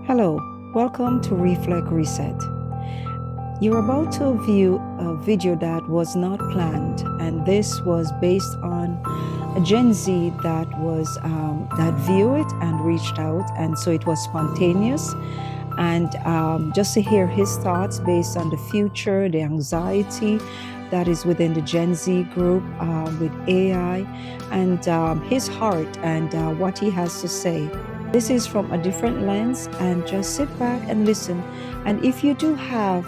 Hello, welcome to Reflect Reset. You're about to view a video that was not planned, and this was based on a Gen Z that viewed it and reached out, and so it was spontaneous. And just to hear his thoughts based on the future, the anxiety that is within the Gen Z group with AI, and his heart and what he has to say. This is from a different lens, and just sit back and listen. And if you do have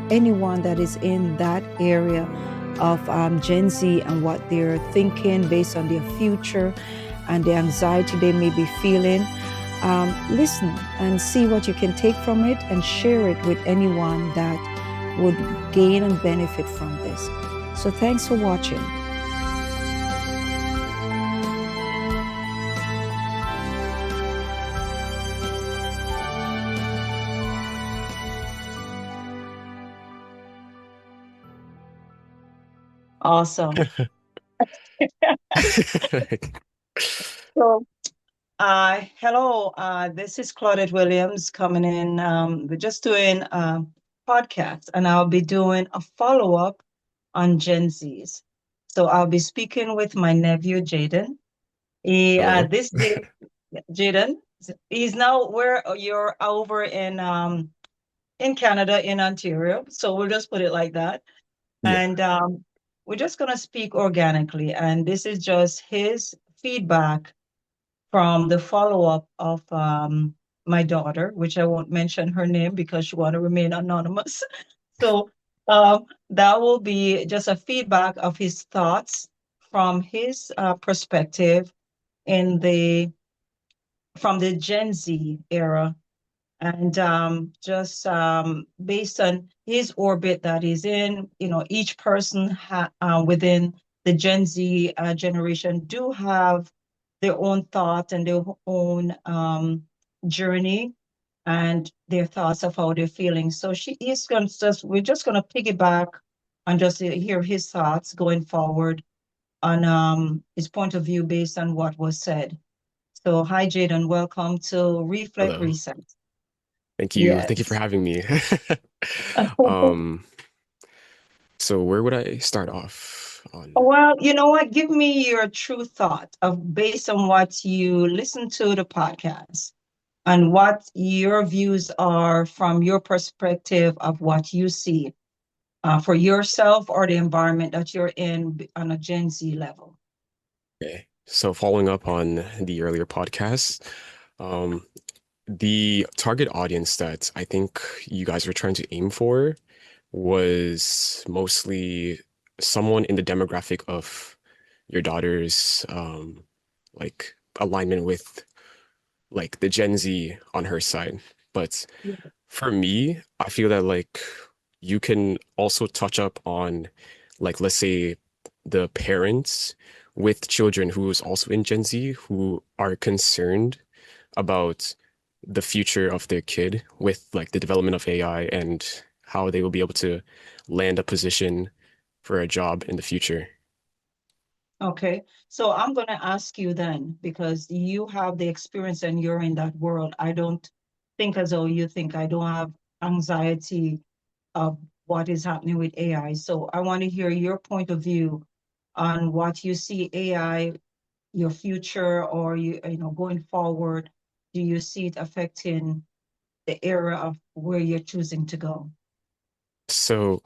anyone that is in that area of Gen Z and what they're thinking based on their future and the anxiety they may be feeling, listen and see what you can take from it and share it with anyone that would gain and benefit from this. So thanks for watching. Awesome. So, hello, this is Claudette Williams coming in. We're just doing a podcast, and I'll be doing a follow-up on Gen Zs. So I'll be speaking with my nephew, Jaden. Hello. This day, Jaden, he's now where you're over in Canada, in Ontario. So we'll just put it like that. Yeah. And we're just going to speak organically. And this is just his feedback from the follow-up of my daughter, which I won't mention her name because she want to remain anonymous. So that will be just a feedback of his thoughts from his perspective in the from the Gen Z era, and just based on his orbit that he's in, each person within the Gen Z generation do have their own thoughts and their own journey and their thoughts of how they're feeling. So we're just going to piggyback and just hear his thoughts going forward on his point of view based on what was said. So hi, Jaden, welcome to Reflect Hello. Reset. Thank you. Thank you for Yes. having me. Um, so where would I start off on? Well, you know what? Give me your true thought of based on what you listen to the podcast and what your views are from your perspective of what you see for yourself or the environment that you're in on a Gen Z level. Okay. So following up on the earlier podcast, um, the target audience that I think you guys were trying to aim for was mostly someone in the demographic of your daughter's like alignment with like the Gen Z on her side. But Yeah. for me, I feel that like you can also touch up on like let's say the parents with children who is also in Gen Z who are concerned about the future of their kid with like the development of AI and how they will be able to land a position for a job in the future. Okay. So I'm going to ask you then, because you have the experience and you're in that world. I don't think as though you think I don't have anxiety of what is happening with AI. So I want to hear your point of view on what you see AI, your future, or going forward. Do you see it affecting the era of where you're choosing to go? So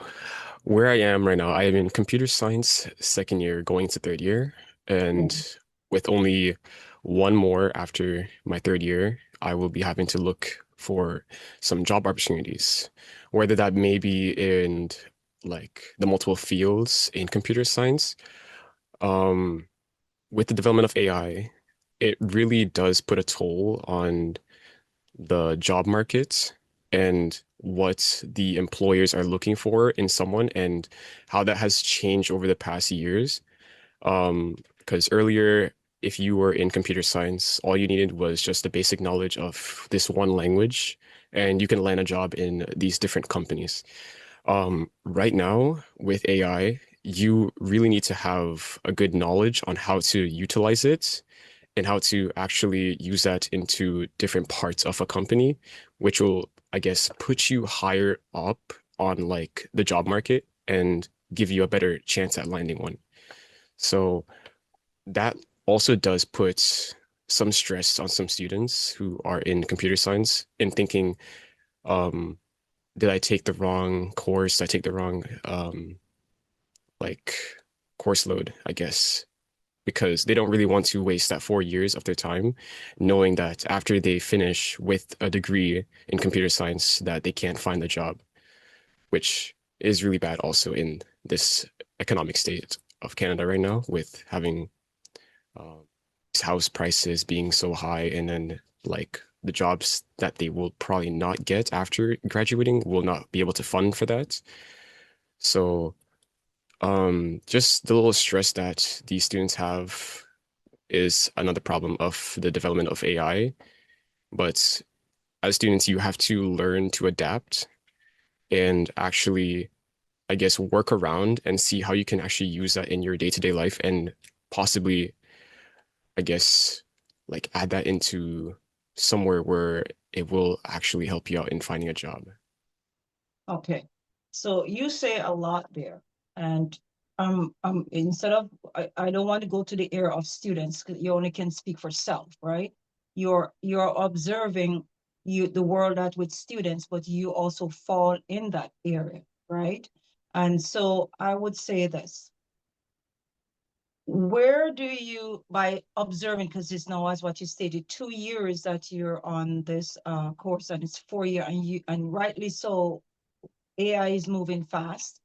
where I am right now, I am in computer science second year going to third year. And Mm. with only one more after my third year, I will be having to look for some job opportunities, whether that may be in like the multiple fields in computer science. Um, with the development of AI, it really does put a toll on the job market and what the employers are looking for in someone and how that has changed over the past years. Because earlier, if you were in computer science, all you needed was just the basic knowledge of this one language, and you can land a job in these different companies. Right now, with AI, you really need to have a good knowledge on how to utilize it and how to actually use that into different parts of a company, which will, I guess, put you higher up on like the job market and give you a better chance at landing one. So that also does put some stress on some students who are in computer science in thinking, um, did I take the wrong course? Did I take the wrong like course load, I guess, because they don't really want to waste that 4 years of their time knowing that after they finish with a degree in computer science that they can't find a job, which is really bad also in this economic state of Canada right now with having um, house prices being so high and then like the jobs that they will probably not get after graduating will not be able to fund for that. So just the little stress that these students have is another problem of the development of AI. But as students, you have to learn to adapt and actually, I guess, work around and see how you can actually use that in your day-to-day life and possibly, I guess, like add that into somewhere where it will actually help you out in finding a job. Okay. So you say a lot there. And instead of I don't want to go to the area of students because you only can speak for self, right? You're observing the world out with students, but you also fall in that area, right? And so I would say this. Where do you, by observing, because it's now as what you stated, 2 years that you're on this course and it's 4 year and rightly so, AI is moving fast,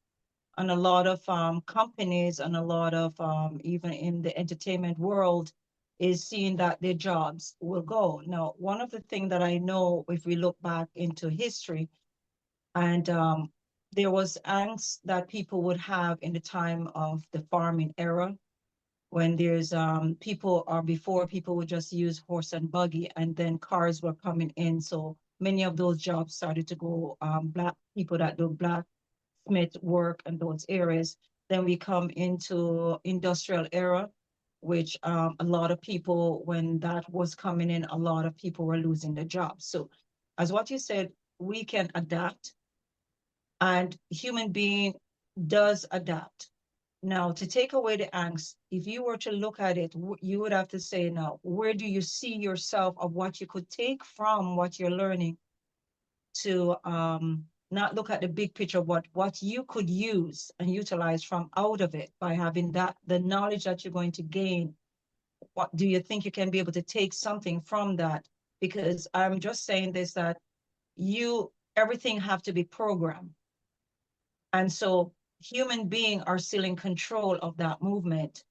and a lot of companies and a lot of even in the entertainment world is seeing that their jobs will go. Now, one of the things that I know, if we look back into history, and there was angst that people would have in the time of the farming era, when there's people or before people would just use horse and buggy, and then cars were coming in. So many of those jobs started to go, black people that do blacksmith work and those areas. Then we come into industrial era, which a lot of people, when that was coming in, a lot of people were losing their jobs. So as what you said, we can adapt, and human being does adapt. Now, to take away the angst, if you were to look at it, you would have to say, now, where do you see yourself of what you could take from what you're learning to not look at the big picture of what you could use and utilize from out of it by having that, the knowledge that you're going to gain. What do you think you can be able to take something from that? Because I'm just saying this, that everything have to be programmed. And so human beings are still in control of that movement,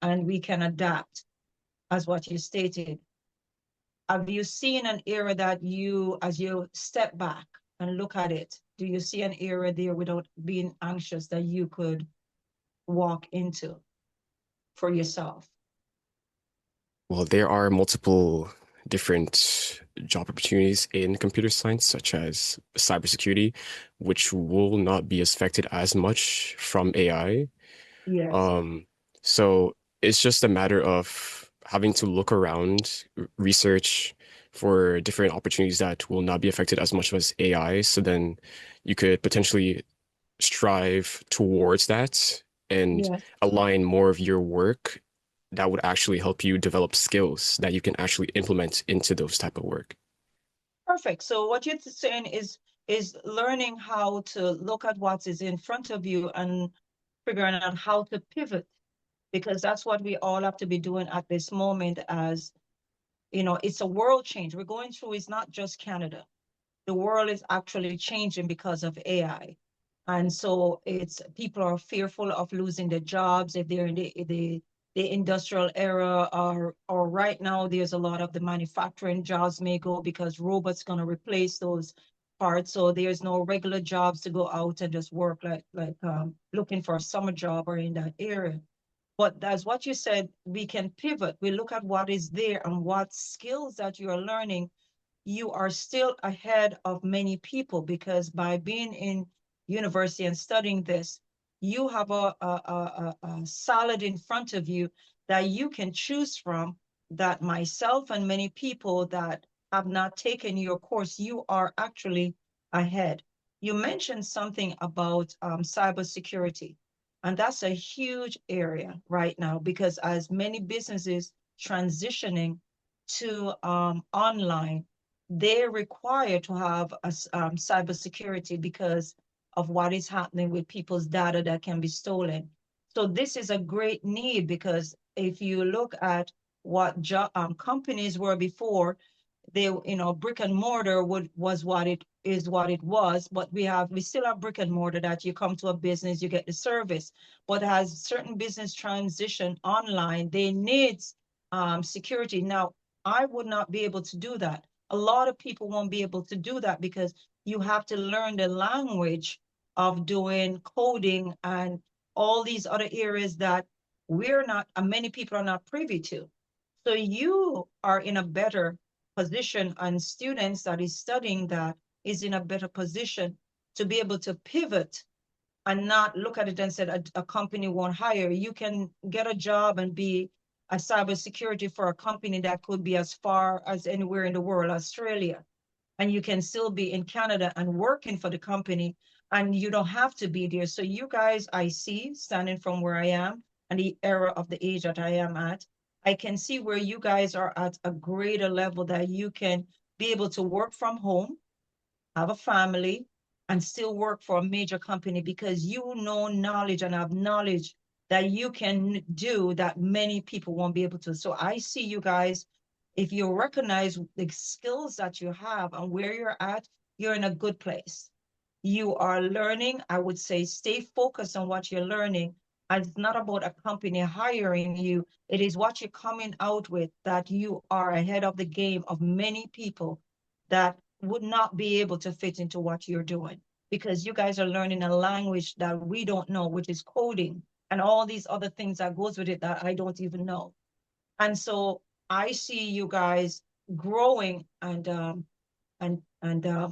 and we can adapt, as what you stated. Have you seen an area that you, as you step back and look at it, do you see an area there without being anxious that you could walk into for yourself? Well, there are multiple different job opportunities in computer science, such as cybersecurity, which will not be affected as much from AI. Yes. Um, so it's just a matter of having to look around, research for different opportunities that will not be affected as much as AI. So then you could potentially strive towards that and Yes. align more of your work that would actually help you develop skills that you can actually implement into those type of work. Perfect. So what you're saying is learning how to look at what is in front of you and figuring out how to pivot, because that's what we all have to be doing at this moment. As you know, it's a world change we're going through. It's not just Canada. The world is actually changing because of AI. And so it's, people are fearful of losing their jobs if they're in the industrial era, or right now there's a lot of the manufacturing jobs may go because robots going to replace those parts. So there's no regular jobs to go out and just work like looking for a summer job or in that area. But as what you said, we can pivot. We look at what is there and what skills that you are learning. You are still ahead of many people, because by being in university and studying this, you have a solid in front of you that you can choose from that myself and many people that have not taken your course, you are actually ahead. You mentioned something about cybersecurity, and that's a huge area right now because as many businesses transitioning to online, they require to have a cybersecurity because of what is happening with people's data that can be stolen. So this is a great need because if you look at what companies were before, they, brick and mortar was what it was, but we still have brick and mortar that you come to a business, you get the service. But as certain business transition online, they need security. Now, I would not be able to do that. A lot of people won't be able to do that because you have to learn the language of doing coding and all these other areas that we're not, many people are not privy to. So you are in a better position, and students that is studying that is in a better position to be able to pivot and not look at it and say a company won't hire. You can get a job and be a cybersecurity for a company that could be as far as anywhere in the world, Australia, and you can still be in Canada and working for the company, and you don't have to be there. So you guys, I see, standing from where I am and the era of the age that I am at, I can see where you guys are at a greater level that you can be able to work from home, have a family, and still work for a major company because you know knowledge and have knowledge that you can do that many people won't be able to. So I see you guys, if you recognize the skills that you have and where you're at, you're in a good place. You are learning. I would say stay focused on what you're learning. And it's not about a company hiring you. It is what you're coming out with that you are ahead of the game of many people that would not be able to fit into what you're doing because you guys are learning a language that we don't know, which is coding and all these other things that goes with it that I don't even know. And so I see you guys growing and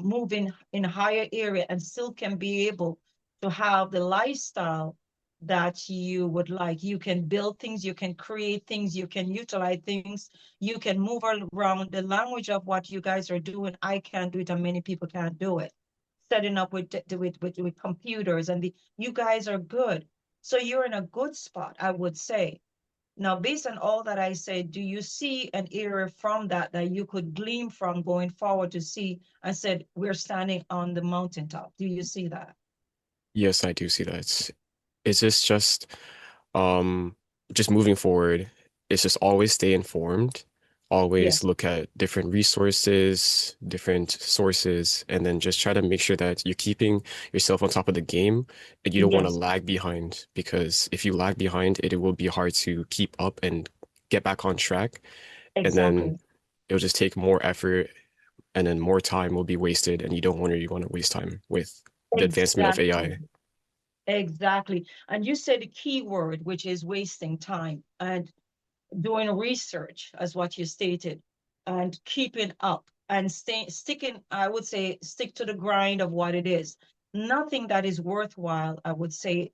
moving in a higher area and still can be able to have the lifestyle that you would like. You can build things, you can create things, you can utilize things, you can move around. The language of what you guys are doing, I can't do it, and many people can't do it. Setting up with computers and you guys are good. So you're in a good spot, I would say. Now, based on all that I said, do you see an area from that that you could glean from going forward to see and said, we're standing on the mountaintop? Do you see that? Yes, I do see that. Is this um just moving forward, it's just always stay informed, always Yes, look at different resources, different sources, and then just try to make sure that you're keeping yourself on top of the game and you don't want to yes, lag behind because if you lag behind, it will be hard to keep up and get back on track. And then exactly. it'll just take more effort and then more time will be wasted and you don't want to waste time with the advancement of Exactly. AI. Exactly. And you said a key word, which is wasting time and doing research, as what you stated, and keeping up and sticking, I would say, stick to the grind of what it is. Nothing that is worthwhile, I would say,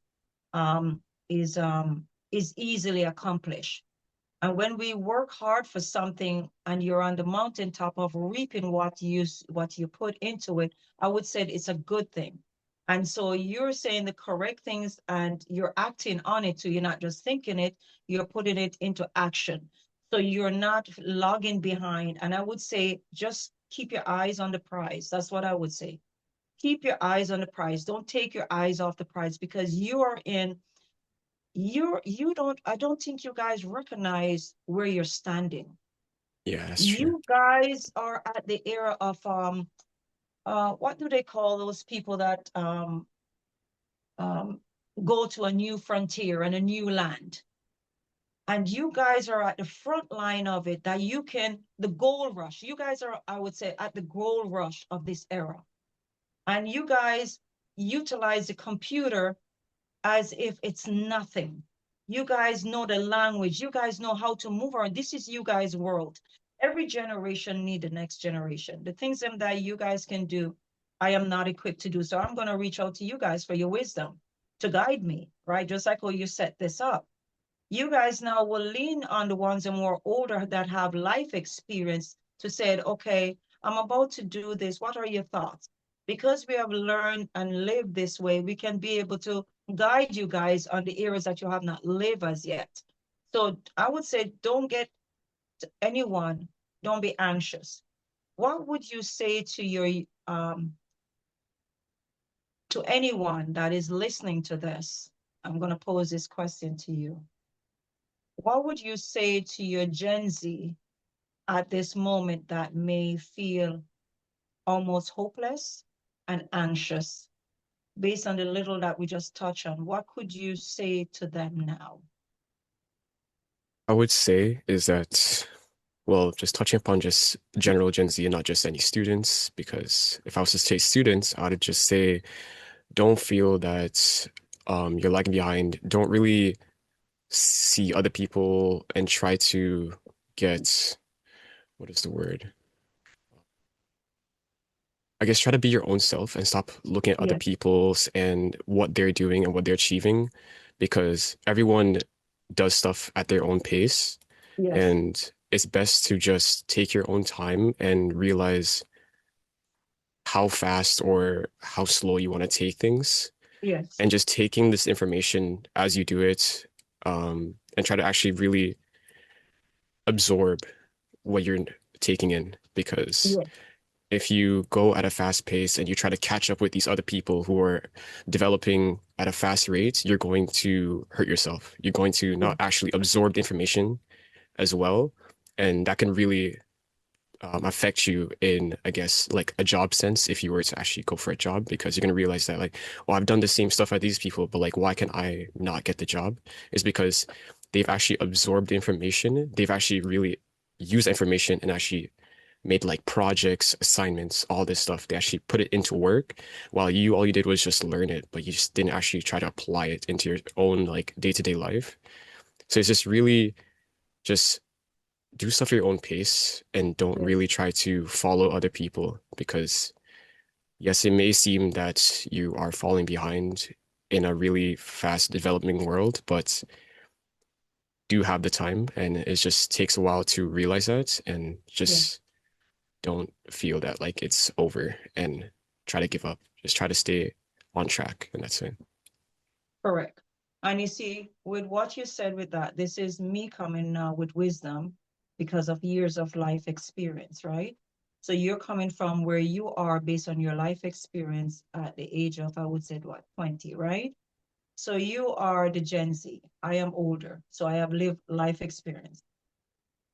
um, is easily accomplished. And when we work hard for something and you're on the mountaintop of reaping what you put into it, I would say it's a good thing. And so you're saying the correct things and you're acting on it. So you're not just thinking it, you're putting it into action. So you're not logging behind. And I would say just keep your eyes on the prize. That's what I would say. Keep your eyes on the prize. Don't take your eyes off the prize because I don't think you guys recognize where you're standing. Yeah, that's true. You guys are at the era of what do they call those people that um go to a new frontier and a new land? And you guys are at the front line of it that you can the gold rush. You guys are, I would say, at the gold rush of this era. And you guys utilize the computer as if it's nothing. You guys know the language. You guys know how to move around. This is you guys' world. Every generation need the next generation. The things that you guys can do, I am not equipped to do. So I'm going to reach out to you guys for your wisdom to guide me, right? Just like how you set this up. You guys now will lean on the ones that are more older that have life experience to say, okay, I'm about to do this. What are your thoughts? Because we have learned and lived this way, we can be able to guide you guys on the areas that you have not lived as yet. So I would say, don't get anyone, don't be anxious. What would you say to your to anyone that is listening to this? I'm going to pose this question to you. What would you say to your Gen Z at this moment that may feel almost hopeless and anxious based on the little that we just touched on? What could you say to them now? I would say is that, well, just touching upon just general Gen Z and not just any students, because if I was to say students, I would just say don't feel that you're lagging behind. Don't really see other people and try to get, what is the word? I guess try to be your own self and stop looking at other Yes, people's and what they're doing and what they're achieving, because everyone does stuff at their own pace. yes, And it's best to just take your own time and realize how fast or how slow you want to take things. yes, And just taking this information as you do it, and try to actually really absorb what you're taking in. Because yes, if you go at a fast pace and you try to catch up with these other people who are developing at a fast rate, you're going to hurt yourself. You're going to yes, not actually absorb the information as well. And that can really affect you in, I guess, like a job sense if you were to actually go for a job, because you're going to realize that, like, oh, I've done the same stuff as these people, but like, why can I not get the job? Is because they've actually absorbed the information. They've actually really used information and actually made like projects, assignments, all this stuff. They actually put it into work while you, all you did was just learn it, but you just didn't actually try to apply it into your own like day-to-day life. So it's just really just do stuff at your own pace and don't yes, really try to follow other people, because yes, it may seem that you are falling behind in a really fast developing world, but do have the time, and it just takes a while to realize that, and yes, just don't feel that like it's over and try to give up. Just try to stay on track, and that's it. correct. And you see, with what you said with that, this is me coming now with wisdom because of years of life experience, right? So you're coming from where you are based on your life experience at the age of, I would say, what, 20, right? So you are the Gen Z. I am older, so I have lived life experience.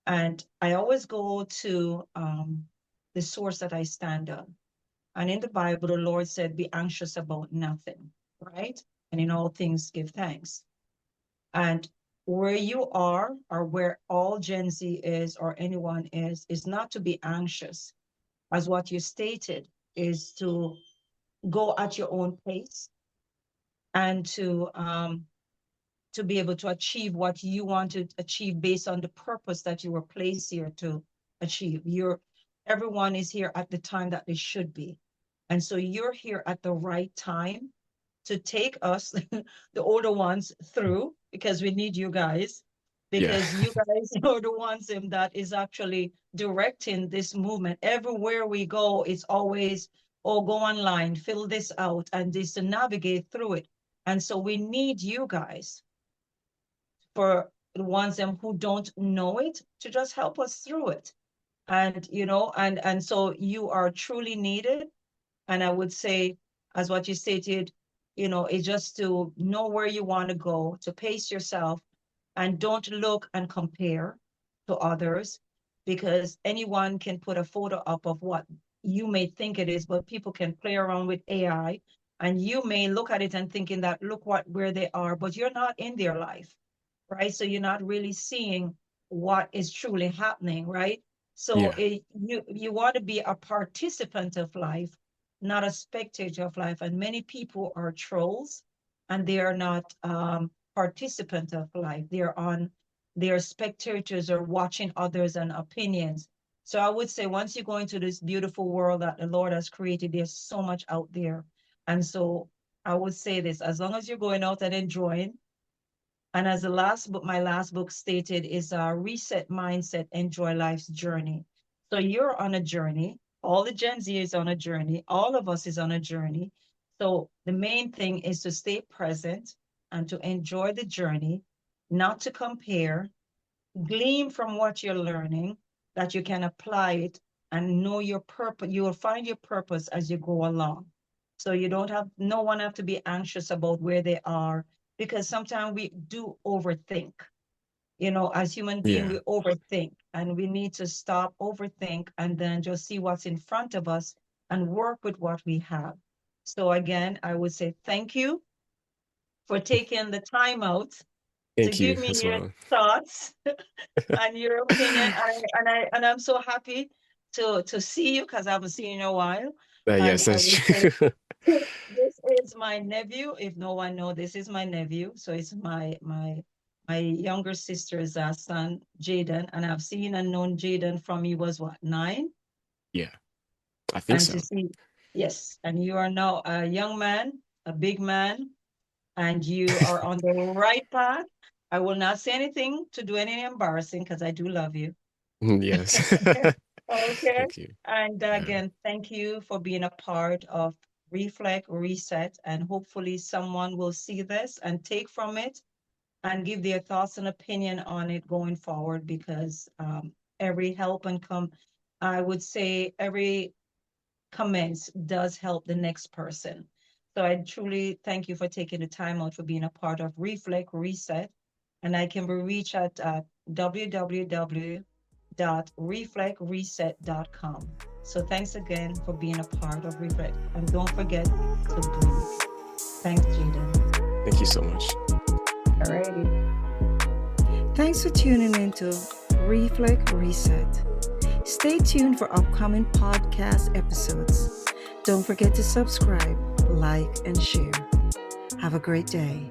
And I always go to the source that I stand on. And in the Bible, the Lord said, be anxious about nothing, right? And in all things, give thanks. And where you are, or where all Gen Z is, or anyone is not to be anxious, as what you stated, is to go at your own pace and to be able to achieve what you want to achieve based on the purpose that you were placed here to achieve. Everyone is here at the time that they should be. And so you're here at the right time to take us, the older ones, through, because we need you guys, Yeah. because you guys are the ones that is actually directing this movement. Everywhere we go, it's always, oh, go online, fill this out, and this to navigate through it. And so we need you guys, for the ones who don't know it, to just help us through it. And and so you are truly needed. And I would say, as what you stated, it's just to know where you want to go, to pace yourself, and don't look and compare to others, because anyone can put a photo up of what you may think it is, but people can play around with AI, and you may look at it and thinking that, look where they are, but you're not in their life, right? So you're not really seeing what is truly happening, right? So Yeah. you want to be a participant of life, not a spectator of life. And many people are trolls, and they are not participant of life. They are spectators or watching others and opinions. So I would say, once you go into this beautiful world that the Lord has created, there's so much out there. And so I would say this: as long as you're going out and enjoying, And as the last book, my last book stated, is Reset Mindset, Enjoy Life's Journey. So you're on a journey. All the Gen Z is on a journey. All of us is on a journey. So the main thing is to stay present and to enjoy the journey, not to compare, glean from what you're learning, that you can apply it and know your purpose. You will find your purpose as you go along. So you don't have, no one have to be anxious about where they are, because sometimes we do overthink. You know, as human beings, Yeah. we overthink, and we need to stop overthink and then just see what's in front of us and work with what we have. So again, I would say thank you for taking the time out to Thank give you me as your well. thoughts and your opinion. And I'm so happy to see you, because I haven't seen you in a while. And Yes, I that's will say, true. this is my nephew. If no one know, this is my nephew. So it's my younger sister's son, Jaden. And I've seen and known Jaden from he was what, 9? Yeah, I think And so. to see, yes, and you are now a young man, a big man, and you are on the right path. I will not say anything to do anything embarrassing, because I do love you. Yes. Okay. Thank you. And Yeah. again, thank you for being a part of Reflect, Reset, and hopefully someone will see this and take from it and give their thoughts and opinion on it going forward, because every help and I would say every comments does help the next person. So I truly thank you for taking the time out, for being a part of Reflect, Reset. And I can be reached at www.reflectreset.com. So thanks again for being a part of Reflect. And don't forget to breathe. Thanks, Jaden. Thank you so much. Alrighty. Thanks for tuning in to Reflect Reset. Stay tuned for upcoming podcast episodes. Don't forget to subscribe, like, and share. Have a great day.